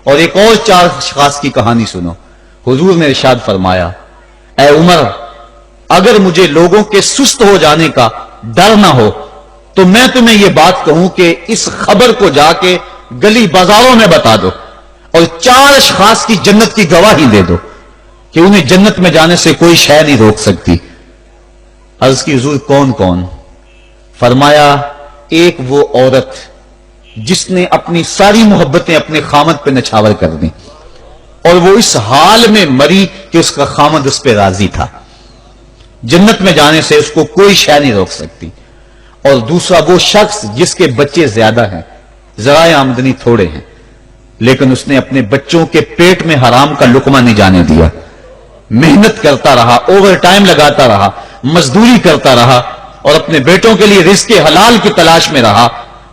اور ایک اور 4 اشخاص کی کہانی سنو. حضور نے ارشاد فرمایا اے عمر اگر مجھے لوگوں کے سست ہو جانے کا ڈر نہ ہو تو میں تمہیں یہ بات کہوں کہ اس خبر کو جا کے گلی بازاروں میں بتا دو اور 4 اشخاص کی جنت کی گواہی دے دو کہ انہیں جنت میں جانے سے کوئی شے نہیں روک سکتی. عرض کی حضور کون کون؟ فرمایا ایک وہ عورت جس نے اپنی ساری محبتیں اپنے خامد پہ نچھاور کر دیں اور وہ اس حال میں مری کہ اس کا خامد اس پہ راضی تھا. جنت میں جانے سے اس کو کوئی شے نہیں روک سکتی. اور دوسرا وہ شخص جس کے بچے زیادہ ہیں، ذرائع آمدنی تھوڑے ہیں، لیکن اس نے اپنے بچوں کے پیٹ میں حرام کا لقمہ نہیں جانے دیا، محنت کرتا رہا، اوور ٹائم لگاتا رہا، مزدوری کرتا رہا اور اپنے بیٹوں کے لیے رزق حلال کی تلاش میں رہا.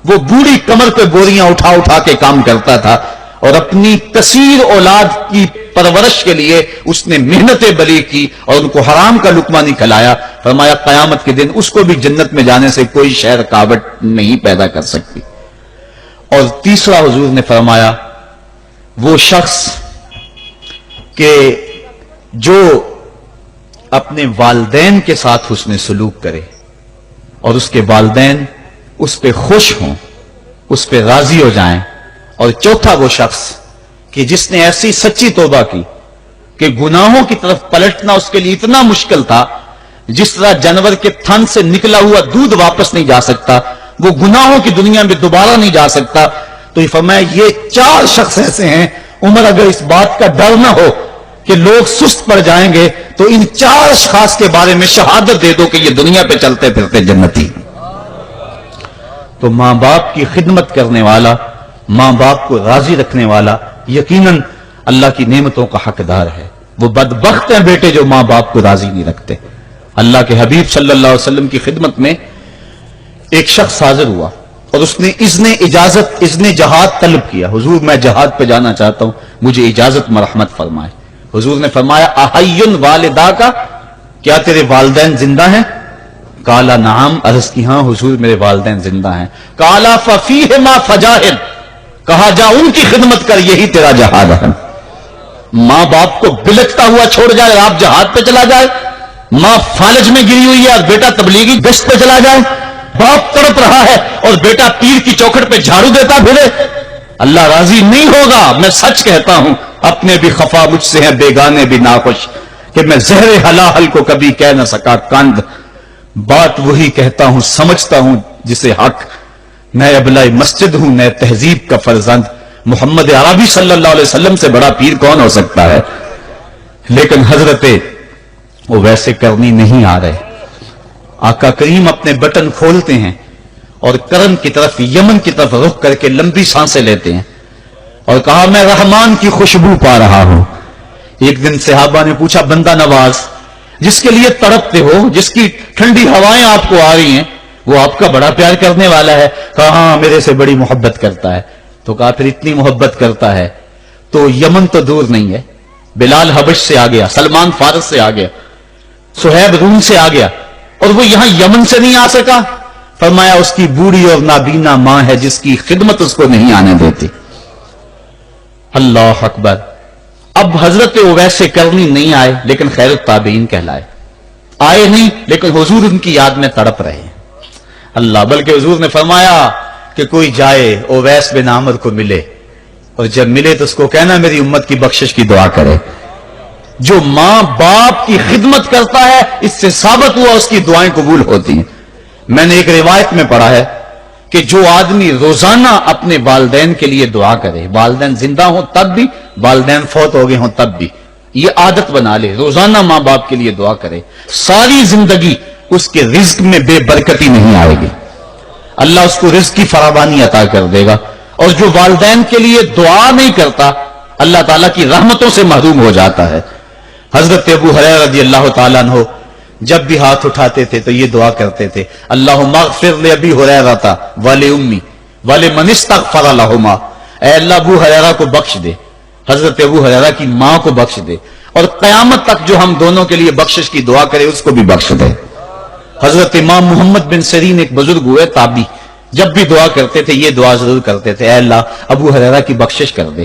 وہ بوڑھی کمر پہ بوریاں اٹھا اٹھا کے کام کرتا تھا اور اپنی کثیر اولاد کی پرورش کے لیے اس نے محنتیں بری کی اور ان کو حرام کا لقمہ نہیں کھلایا. فرمایا قیامت کے دن اس کو بھی جنت میں جانے سے کوئی شے رکاوٹ نہیں پیدا کر سکتی. اور تیسرا حضور نے فرمایا وہ شخص کہ جو اپنے والدین کے ساتھ حسن سلوک کرے اور اس کے والدین اس پہ خوش ہوں، اس پہ راضی ہو جائیں. اور چوتھا وہ شخص کہ جس نے ایسی سچی توبہ کی کہ گناہوں کی طرف پلٹنا اس کے لیے اتنا مشکل تھا جس طرح جانور کے تھن سے نکلا ہوا دودھ واپس نہیں جا سکتا، وہ گناہوں کی دنیا میں دوبارہ نہیں جا سکتا. تو یہ فرمایا یہ 4 شخص ایسے ہیں عمر اگر اس بات کا ڈر نہ ہو کہ لوگ سست پڑ جائیں گے تو ان 4 اشخاص کے بارے میں شہادت دے دو کہ یہ دنیا پہ چلتے پھرتے جنتی. تو ماں باپ کی خدمت کرنے والا، ماں باپ کو راضی رکھنے والا یقیناً اللہ کی نعمتوں کا حقدار ہے. وہ بدبخت ہیں بیٹے جو ماں باپ کو راضی نہیں رکھتے. اللہ کے حبیب صلی اللہ علیہ وسلم کی خدمت میں ایک شخص حاضر ہوا اور اس نے اذن جہاد طلب کیا. حضور میں جہاد پہ جانا چاہتا ہوں، مجھے اجازت مرحمت فرمائے. حضور نے فرمایا احیٌ والدا کا، کیا تیرے والدین زندہ ہیں؟ کالا نعم. عرض کی ہاں حضور میرے والدین زندہ ہیں. کالا ففیہما فجاہد، کہا جا ان کی خدمت کر، یہی تیرا جہاد ہے. ماں باپ کو بلکتا ہوا چھوڑ جائے اور آپ جہاد پہ چلا جائے، ماں فالج میں گری ہوئی ہے اور بیٹا تبلیغی گشت پہ چلا جائے، باپ تڑپ رہا ہے اور بیٹا پیر کی چوکھٹ پہ جھاڑو دیتا پھرے، اللہ راضی نہیں ہوگا. میں سچ کہتا ہوں اپنے بھی خفا مجھ سے ہیں بیگانے بھی ناخوش کہ میں زہر حلاحل کو کبھی کہہ نہ سکا کند. بات وہی کہتا ہوں سمجھتا ہوں جسے حق. میں ابلہ مسجد ہوں، نئے تہذیب کا فرزند. محمد عربی صلی اللہ علیہ وسلم سے بڑا پیر کون ہو سکتا ہے؟ لیکن حضرت وہ ویسے کرنی نہیں آ رہے. آقا کریم اپنے بٹن کھولتے ہیں اور کرن کی طرف، یمن کی طرف رخ کر کے لمبی سانسیں لیتے ہیں اور کہا میں رحمان کی خوشبو پا رہا ہوں. ایک دن صحابہ نے پوچھا بندہ نواز جس کے لیے تڑپتے ہو، جس کی ٹھنڈی ہوائیں آپ کو آ رہی ہیں، وہ آپ کا بڑا پیار کرنے والا ہے؟ کہا ہاں میرے سے بڑی محبت کرتا ہے. تو کہا پھر اتنی محبت کرتا ہے تو یمن تو دور نہیں ہے، بلال حبش سے آ گیا، سلمان فارس سے آ گیا، صہیب روم سے آ گیا اور وہ یہاں یمن سے نہیں آ سکا. فرمایا اس کی بوڑھی اور نابینا ماں ہے جس کی خدمت اس کو نہیں آنے دیتی. اللہ اکبر. اب حضرت ویسے کرنی نہیں آئے لیکن خیر التابعین کہلائے. آئے نہیں لیکن حضور ان کی یاد میں تڑپ رہے. اللہ، بلکہ حضور نے فرمایا کہ کوئی جائے اویس بن عامر کو ملے اور جب ملے تو اس کو کہنا میری امت کی بخشش کی دعا کرے. جو ماں باپ کی خدمت کرتا ہے اس سے ثابت ہوا اس کی دعائیں قبول ہوتی ہیں. میں نے ایک روایت میں پڑھا ہے کہ جو آدمی روزانہ اپنے والدین کے لیے دعا کرے، والدین زندہ ہوں تب بھی، والدین فوت ہو گئے ہوں تب بھی، یہ عادت بنا لے، روزانہ ماں باپ کے لیے دعا کرے، ساری زندگی اس کے رزق میں بے برکتی نہیں آئے گی، اللہ اس کو رزق کی فراوانی عطا کر دے گا. اور جو والدین کے لیے دعا نہیں کرتا اللہ تعالیٰ کی رحمتوں سے محروم ہو جاتا ہے. حضرت ابو ہریرہ رضی اللہ تعالیٰ عنہ جب بھی ہاتھ اٹھاتے تھے تو یہ دعا کرتے تھے اللہم اغفر لابی ہریرہ ولأمی ولمن استغفر لہما. اے اللہ ابو ہریرہ کو بخش دے، حضرت ابو ہریرہ کی ماں کو بخش دے، اور قیامت تک جو ہم دونوں کے لیے بخشش کی دعا کرے اس کو بھی بخش دے. حضرت امام محمد بن سیرین ایک بزرگ ہوئے تابعی، جب بھی دعا کرتے تھے یہ دعا ضرور کرتے تھے اے اللہ ابو ہریرہ کی بخشش کر دے.